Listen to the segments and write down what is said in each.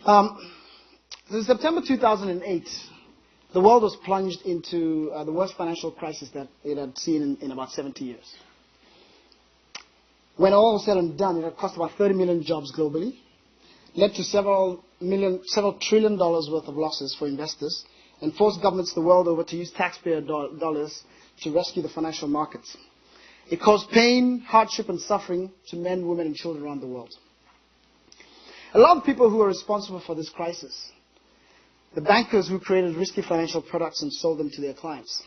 In September 2008, the world was plunged into the worst financial crisis that it had seen in about 70 years. When all was said and done, it had cost about 30 million jobs globally, led to several trillion dollars worth of losses for investors, and forced governments the world over to use taxpayer dollars to rescue the financial markets. It caused pain, hardship, and suffering to men, women, and children around the world. A lot of people who are responsible for this crisis, the bankers who created risky financial products and sold them to their clients,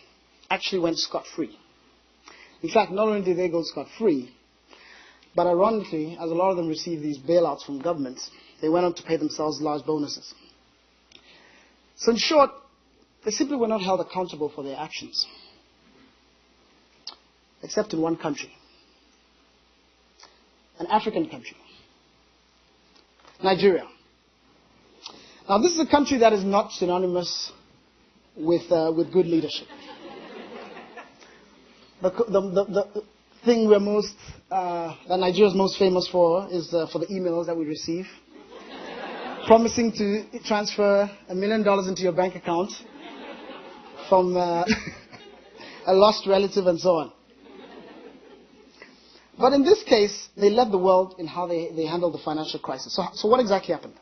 actually went scot-free. In fact, not only did they go scot-free, but ironically, as a lot of them received these bailouts from governments, they went on to pay themselves large bonuses. So in short, they simply were not held accountable for their actions, except in one country, an African country, Nigeria. Now, this is a country that is not synonymous with good leadership. The thing that Nigeria is most famous for is for the emails that we receive, promising to transfer $1 million into your bank account from a lost relative and so on. But in this case, they led the world in how they handled the financial crisis. So what exactly happened?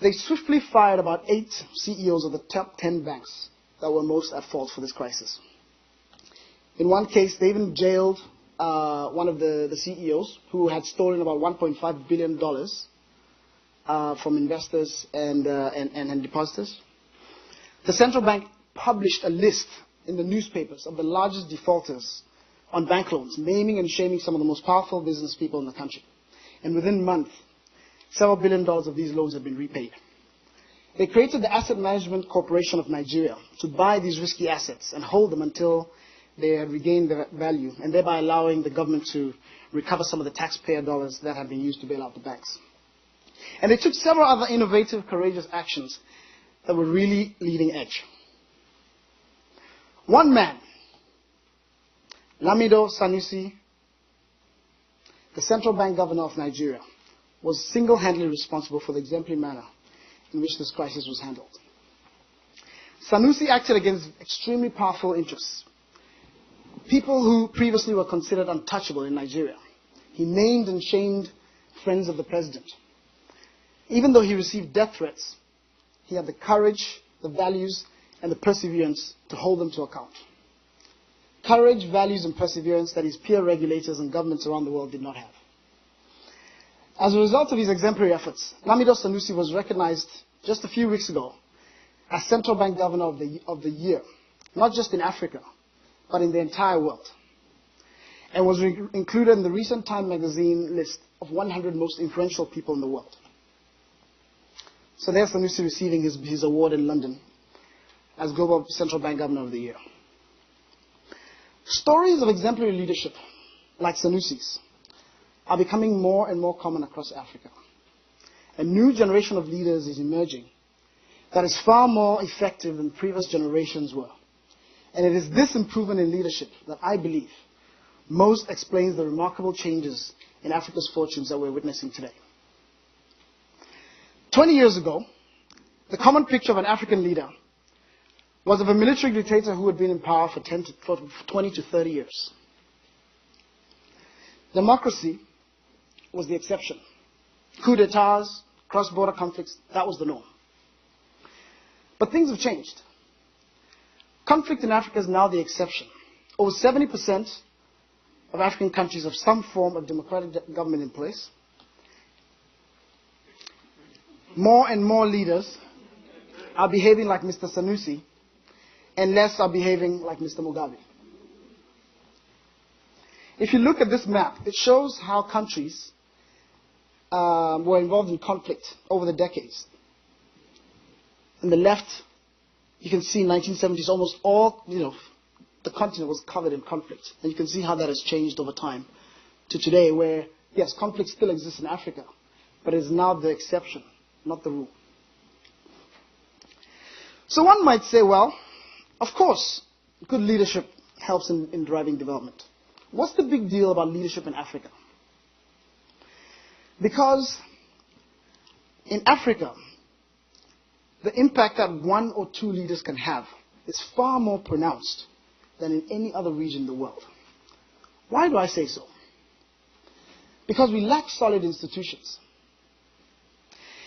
They swiftly fired about 8 CEOs of the top 10 banks that were most at fault for this crisis. In one case, they even jailed one of the CEOs who had stolen about $1.5 billion from investors and depositors. The central bank published a list in the newspapers of the largest defaulters on bank loans, naming and shaming some of the most powerful business people in the country. And within months, several $billion of these loans had been repaid. They created the Asset Management Corporation of Nigeria to buy these risky assets and hold them until they had regained their value, and thereby allowing the government to recover some of the taxpayer dollars that had been used to bail out the banks. And they took several other innovative, courageous actions that were really leading edge. One man, Lamido Sanusi, the central bank governor of Nigeria, was single-handedly responsible for the exemplary manner in which this crisis was handled. Sanusi acted against extremely powerful interests, people who previously were considered untouchable in Nigeria. He named and shamed friends of the president. Even though he received death threats, he had the courage, the values, and the perseverance to hold them to account. Courage, values, and perseverance that his peer regulators and governments around the world did not have. As a result of his exemplary efforts, Lamido Sanusi was recognized just a few weeks ago as Central Bank Governor of the Year, not just in Africa, but in the entire world, and was included in the recent Time magazine list of 100 most influential people in the world. So there's Sanusi receiving his award in London as Global Central Bank Governor of the Year. Stories of exemplary leadership, like Sanusi's, are becoming more and more common across Africa. A new generation of leaders is emerging that is far more effective than previous generations were. And it is this improvement in leadership that I believe most explains the remarkable changes in Africa's fortunes that we're witnessing today. 20 years ago, the common picture of an African leader was of a military dictator who had been in power for 20 to 30 years. Democracy was the exception. Coup d'etats, cross-border conflicts, that was the norm. But things have changed. Conflict in Africa is now the exception. Over 70% of African countries have some form of democratic government in place. More and more leaders are behaving like Mr. Sanusi, and less are behaving like Mr. Mugabe. If you look at this map, it shows how countries were involved in conflict over the decades. On the left, you can see in 1970s almost all, the continent was covered in conflict. And you can see how that has changed over time to today where, yes, conflict still exists in Africa, but it is now the exception, not the rule. So one might say, well, of course, good leadership helps in driving development. What's the big deal about leadership in Africa? Because In Africa, the impact that one or two leaders can have is far more pronounced than in any other region in the world. Why do I say so? Because we lack solid institutions.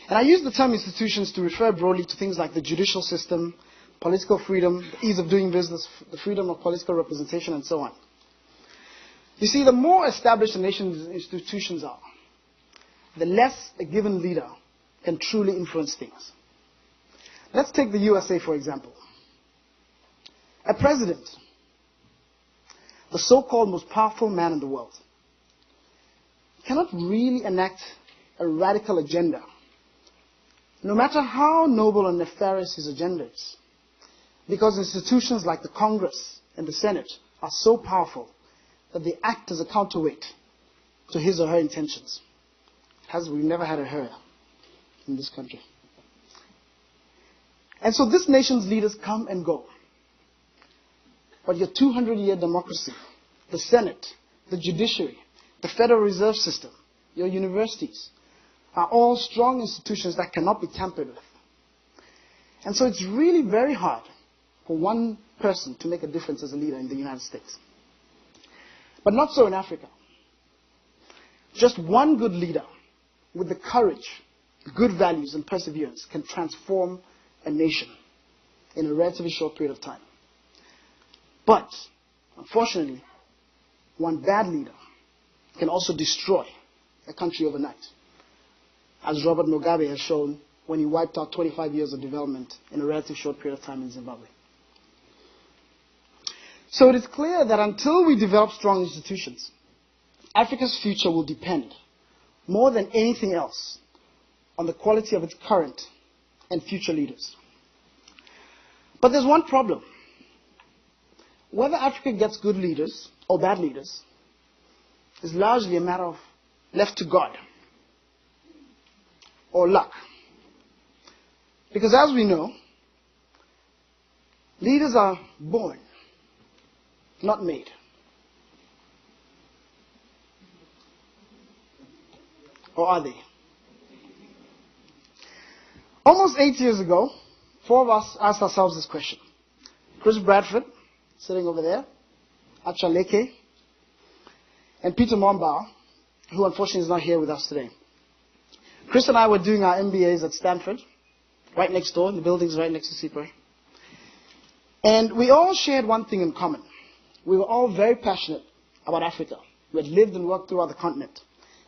And I use the term institutions to refer broadly to things like the judicial system, political freedom, the ease of doing business, the freedom of political representation, and so on. You see, the more established a nation's institutions are, the less a given leader can truly influence things. Let's take the USA, for example. A president, the so-called most powerful man in the world, cannot really enact a radical agenda, no matter how noble and nefarious his agenda is, because institutions like the Congress and the Senate are so powerful that they act as a counterweight to his or her intentions. We've never had a her in this country. And so this nation's leaders come and go. But your 200-year democracy, the Senate, the judiciary, the Federal Reserve System, your universities, are all strong institutions that cannot be tampered with. And so it's really very hard for one person to make a difference as a leader in the United States. But not so in Africa. Just one good leader with the courage, good values, and perseverance can transform a nation in a relatively short period of time. But, unfortunately, one bad leader can also destroy a country overnight, as Robert Mugabe has shown when he wiped out 25 years of development in a relatively short period of time in Zimbabwe. So it is clear that until we develop strong institutions, Africa's future will depend more than anything else on the quality of its current and future leaders. But there's one problem. Whether Africa gets good leaders or bad leaders is largely a matter of left to God or luck. Because as we know, leaders are born, not made. Or are they? Almost 8 years ago, 4 of us asked ourselves this question. Chris Bradford, sitting over there, Achaleke, and Peter Mombau, who unfortunately is not here with us today. Chris and I were doing our MBAs at Stanford, right next door, the building's right next to CPRE. And we all shared one thing in common. We were all very passionate about Africa. We had lived and worked throughout the continent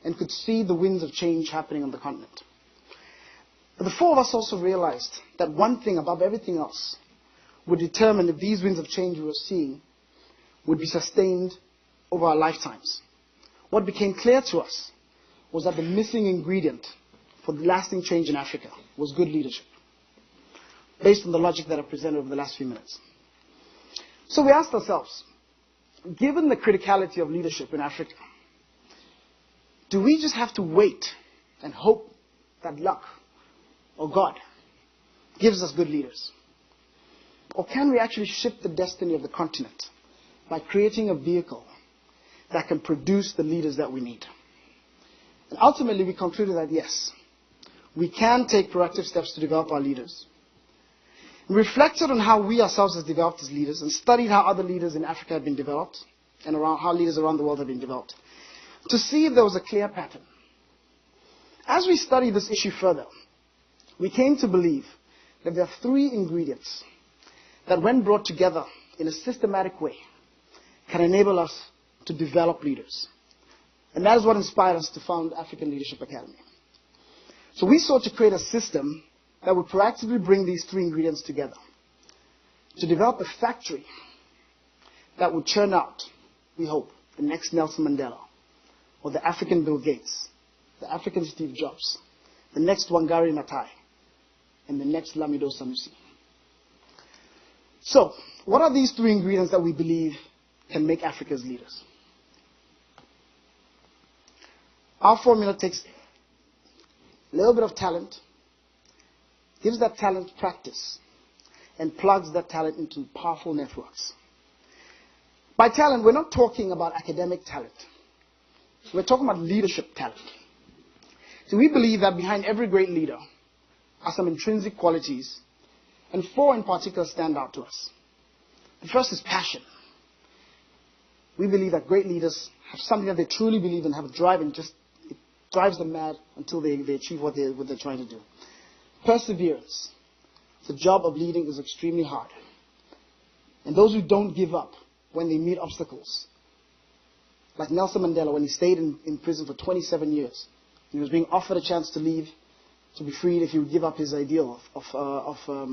and could see the winds of change happening on the continent. But the 4 of us also realized that one thing above everything else would determine if these winds of change we were seeing would be sustained over our lifetimes. What became clear to us was that the missing ingredient for lasting change in Africa was good leadership, based on the logic that I presented over the last few minutes. So we asked ourselves, given the criticality of leadership in Africa, do we just have to wait and hope that luck or God gives us good leaders? Or can we actually shift the destiny of the continent by creating a vehicle that can produce the leaders that we need? And ultimately, we concluded that yes, we can take proactive steps to develop our leaders. We reflected on how we ourselves have developed as leaders and studied how other leaders in Africa have been developed and how leaders around the world have been developed to see if there was a clear pattern. As we studied this issue further, we came to believe that there are 3 ingredients that, when brought together in a systematic way, can enable us to develop leaders. And that is what inspired us to found African Leadership Academy. So we sought to create a system that would proactively bring these 3 ingredients together to develop a factory that would churn out, we hope, the next Nelson Mandela, or the African Bill Gates, the African Steve Jobs, the next Wangari Maathai, and the next Lamido Sanusi. So, what are these 3 ingredients that we believe can make Africa's leaders? Our formula takes a little bit of talent, gives that talent practice, and plugs that talent into powerful networks. By talent, we're not talking about academic talent. We're talking about leadership talent. So we believe that behind every great leader, are some intrinsic qualities, and 4 in particular stand out to us. The first is passion. We believe that great leaders have something that they truly believe in, have a drive, and it drives them mad until they achieve what they're trying to do. Perseverance. The job of leading is extremely hard. And those who don't give up when they meet obstacles, like Nelson Mandela when he stayed in prison for 27 years, he was being offered a chance to leave, to be freed if he would give up his ideal of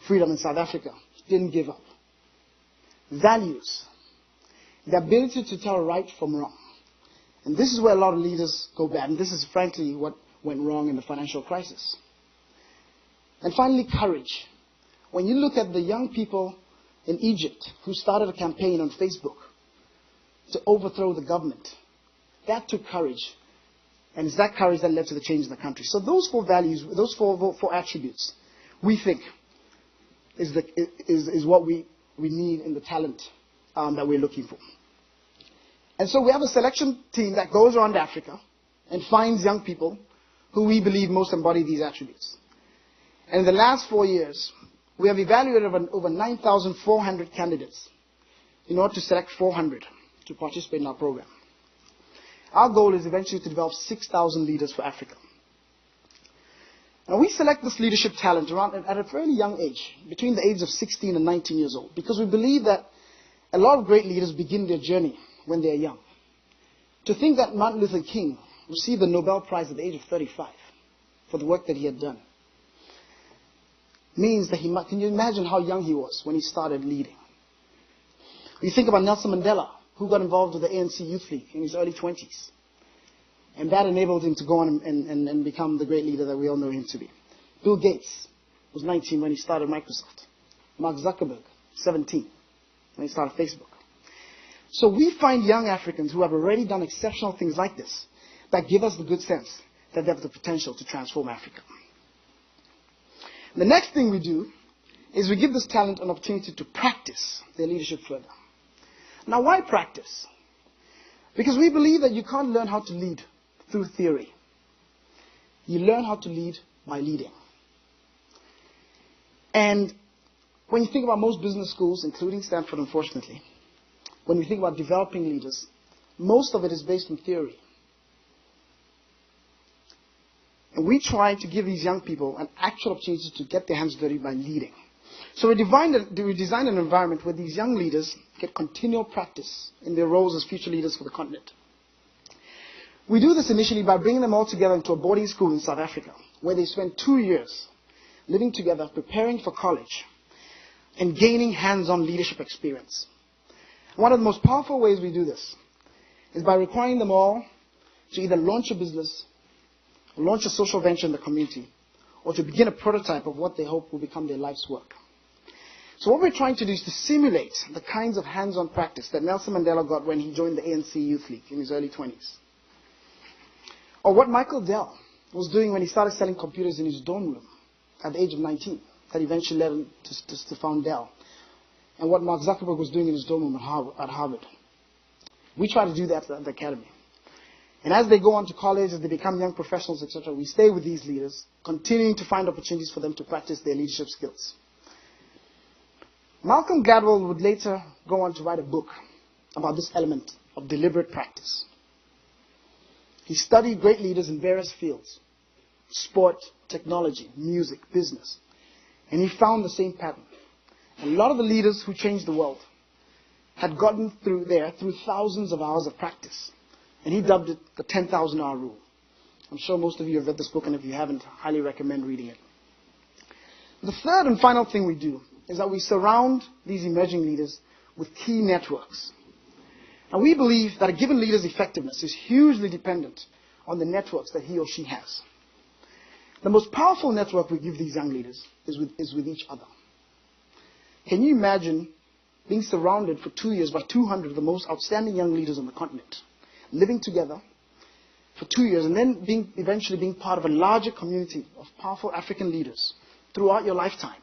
freedom in South Africa. He didn't give up. Values. The ability to tell right from wrong. And this is where a lot of leaders go bad. And this is frankly what went wrong in the financial crisis. And finally, courage. When you look at the young people in Egypt who started a campaign on Facebook to overthrow the government, that took courage. And it's that courage that led to the change in the country. So those 4 values, those four attributes, we think is what we need in the talent that we're looking for. And so we have a selection team that goes around Africa and finds young people who we believe most embody these attributes. And in the last 4 years, we have evaluated over 9,400 candidates in order to select 400 to participate in our program. Our goal is eventually to develop 6,000 leaders for Africa. Now we select this leadership talent at a fairly young age, between the ages of 16 and 19 years old, because we believe that a lot of great leaders begin their journey when they're young. To think that Martin Luther King received the Nobel Prize at the age of 35 for the work that he had done means that can you imagine how young he was when he started leading? You think about Nelson Mandela, who got involved with the ANC Youth League in his early 20s. And that enabled him to go on and become the great leader that we all know him to be. Bill Gates was 19 when he started Microsoft. Mark Zuckerberg, 17, when he started Facebook. So we find young Africans who have already done exceptional things like this that give us the good sense that they have the potential to transform Africa. The next thing we do is we give this talent an opportunity to practice their leadership further. Now, why practice? Because we believe that you can't learn how to lead through theory. You learn how to lead by leading. And when you think about most business schools, including Stanford, unfortunately, when we think about developing leaders, most of it is based on theory. And we try to give these young people an actual opportunity to get their hands dirty by leading. So we designed an environment where these young leaders get continual practice in their roles as future leaders for the continent. We do this initially by bringing them all together into a boarding school in South Africa, where they spend 2 years living together, preparing for college, and gaining hands-on leadership experience. One of the most powerful ways we do this is by requiring them all to either launch a business, or launch a social venture in the community, or to begin a prototype of what they hope will become their life's work. So what we're trying to do is to simulate the kinds of hands-on practice that Nelson Mandela got when he joined the ANC Youth League in his early 20s. Or what Michael Dell was doing when he started selling computers in his dorm room at the age of 19, that eventually led him to found Dell. And what Mark Zuckerberg was doing in his dorm room at Harvard. We try to do that at the academy. And as they go on to college, as they become young professionals, etc., we stay with these leaders, continuing to find opportunities for them to practice their leadership skills. Malcolm Gladwell would later go on to write a book about this element of deliberate practice. He studied great leaders in various fields: sport, technology, music, business. And he found the same pattern. A lot of the leaders who changed the world had gotten through thousands of hours of practice. And he dubbed it the 10,000-hour rule. I'm sure most of you have read this book, and if you haven't, I highly recommend reading it. The third and final thing we do is that we surround these emerging leaders with key networks. And we believe that a given leader's effectiveness is hugely dependent on the networks that he or she has. The most powerful network we give these young leaders is with each other. Can you imagine being surrounded for 2 years by 200 of the most outstanding young leaders on the continent, living together for 2 years, and then eventually being part of a larger community of powerful African leaders throughout your lifetime?